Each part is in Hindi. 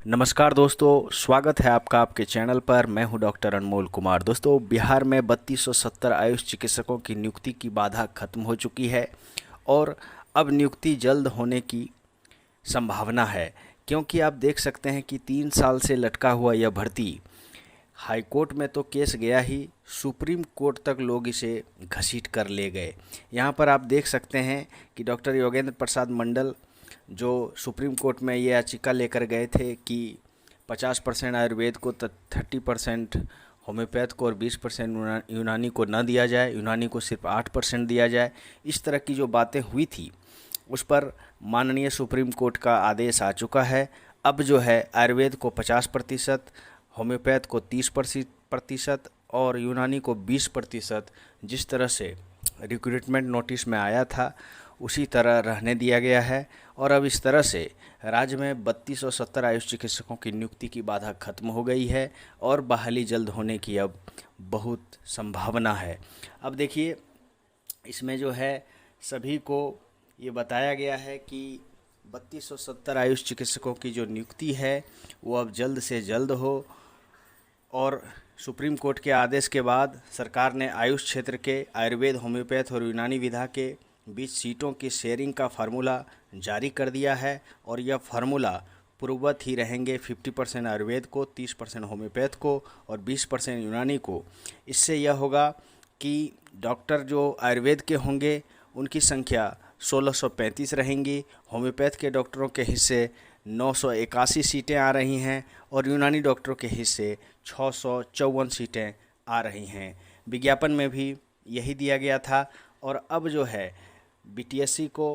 नमस्कार दोस्तों, स्वागत है आपका आपके चैनल पर। मैं हूं डॉक्टर अनमोल कुमार। दोस्तों, बिहार में 3270 आयुष चिकित्सकों की नियुक्ति की बाधा खत्म हो चुकी है और अब नियुक्ति जल्द होने की संभावना है, क्योंकि आप देख सकते हैं कि 3 साल से लटका हुआ यह भर्ती हाई कोर्ट में तो केस गया ही, सुप्रीम कोर्ट तक लोग इसे घसीट कर ले गए। यहाँ पर आप देख सकते हैं कि डॉक्टर योगेंद्र प्रसाद मंडल जो सुप्रीम कोर्ट में ये याचिका लेकर गए थे कि 50% आयुर्वेद को 30% होम्योपैथ को और 20% यूनानी को न दिया जाए, यूनानी को सिर्फ 8% दिया जाए। इस तरह की जो बातें हुई थी उस पर माननीय सुप्रीम कोर्ट का आदेश आ चुका है। अब जो है आयुर्वेद को 50%, होम्योपैथ को 30% और यूनानी को 20%, जिस तरह से रिक्रूटमेंट नोटिस में आया था उसी तरह रहने दिया गया है। और अब इस तरह से राज्य में 3270 आयुष चिकित्सकों की नियुक्ति की बाधा खत्म हो गई है और बहाली जल्द होने की अब बहुत संभावना है। अब देखिए, इसमें जो है सभी को ये बताया गया है कि 3270 आयुष चिकित्सकों की जो नियुक्ति है वो अब जल्द से जल्द हो। और सुप्रीम कोर्ट के आदेश के बाद सरकार ने आयुष क्षेत्र के आयुर्वेद, होम्योपैथ और यूनानी विधा के बीच सीटों की शेयरिंग का फार्मूला जारी कर दिया है और यह फार्मूला पूर्ववत ही रहेंगे। 50% आयुर्वेद को, 30% होम्योपैथ को और 20% यूनानी को। इससे यह होगा कि डॉक्टर जो आयुर्वेद के होंगे उनकी संख्या 1635 रहेंगी, होम्योपैथ के डॉक्टरों के हिस्से 981 सीटें आ रही हैं और यूनानी डॉक्टरों के हिस्से 654 सीटें आ रही हैं। विज्ञापन में भी यही दिया गया था। और अब जो है बीटीएससी को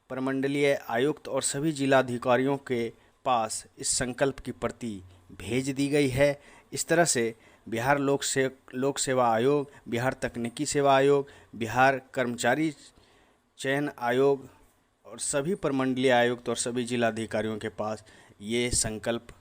प्रमंडलीय आयुक्त और सभी जिलाधिकारियों के पास इस संकल्प की प्रति भेज दी गई है। इस तरह से बिहार लोक सेवा आयोग, बिहार तकनीकी सेवा आयोग, बिहार कर्मचारी चयन आयोग और सभी प्रमंडलीय आयुक्त और सभी जिलाधिकारियों के पास ये संकल्प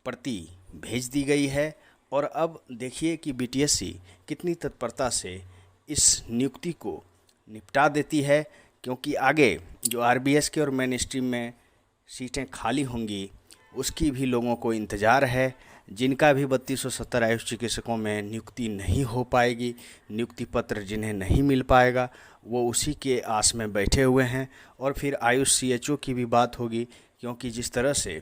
प्रति भेज दी गई है। और अब देखिए कि बीटीएससी कितनी तत्परता से इस नियुक्ति को निपटा देती है, क्योंकि आगे जो आरबीएस के और मेन स्ट्रीम में सीटें खाली होंगी उसकी भी लोगों को इंतज़ार है। जिनका भी 3270 आयुष चिकित्सकों में नियुक्ति नहीं हो पाएगी, नियुक्ति पत्र जिन्हें नहीं मिल पाएगा, वो उसी के आस में बैठे हुए हैं। और फिर आयुष सीएचओ की भी बात होगी, क्योंकि जिस तरह से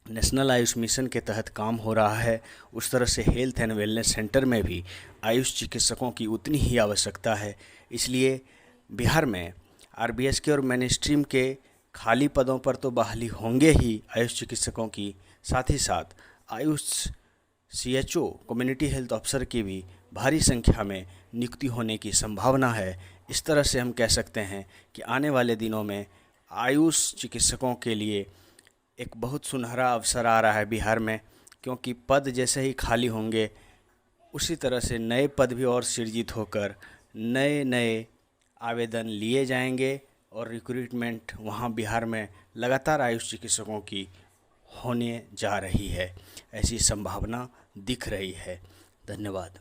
नेशनल आयुष मिशन के तहत काम हो रहा है उस तरह से हेल्थ एंड वेलनेस सेंटर में भी आयुष चिकित्सकों की उतनी ही आवश्यकता है। इसलिए बिहार में आरबीएस के और मेन स्ट्रीम के खाली पदों पर तो बहाली होंगे ही आयुष चिकित्सकों की, साथ ही साथ Ayush CHO community health officer की भी भारी संख्या में नियुक्ति होने की संभावना है। इस तरह से हम कह सकते हैं कि आने वाले दिनों में आयुष चिकित्सकों के लिए एक बहुत सुनहरा अवसर आ रहा है बिहार में, क्योंकि पद जैसे ही खाली होंगे उसी तरह से नए पद भी और सृजित होकर नए नए आवेदन लिए जाएंगे और रिक्रूटमेंट वहाँ बिहार में लगातार आयुष चिकित्सकों की होने जा रही है। ऐसी संभावना दिख रही है। धन्यवाद।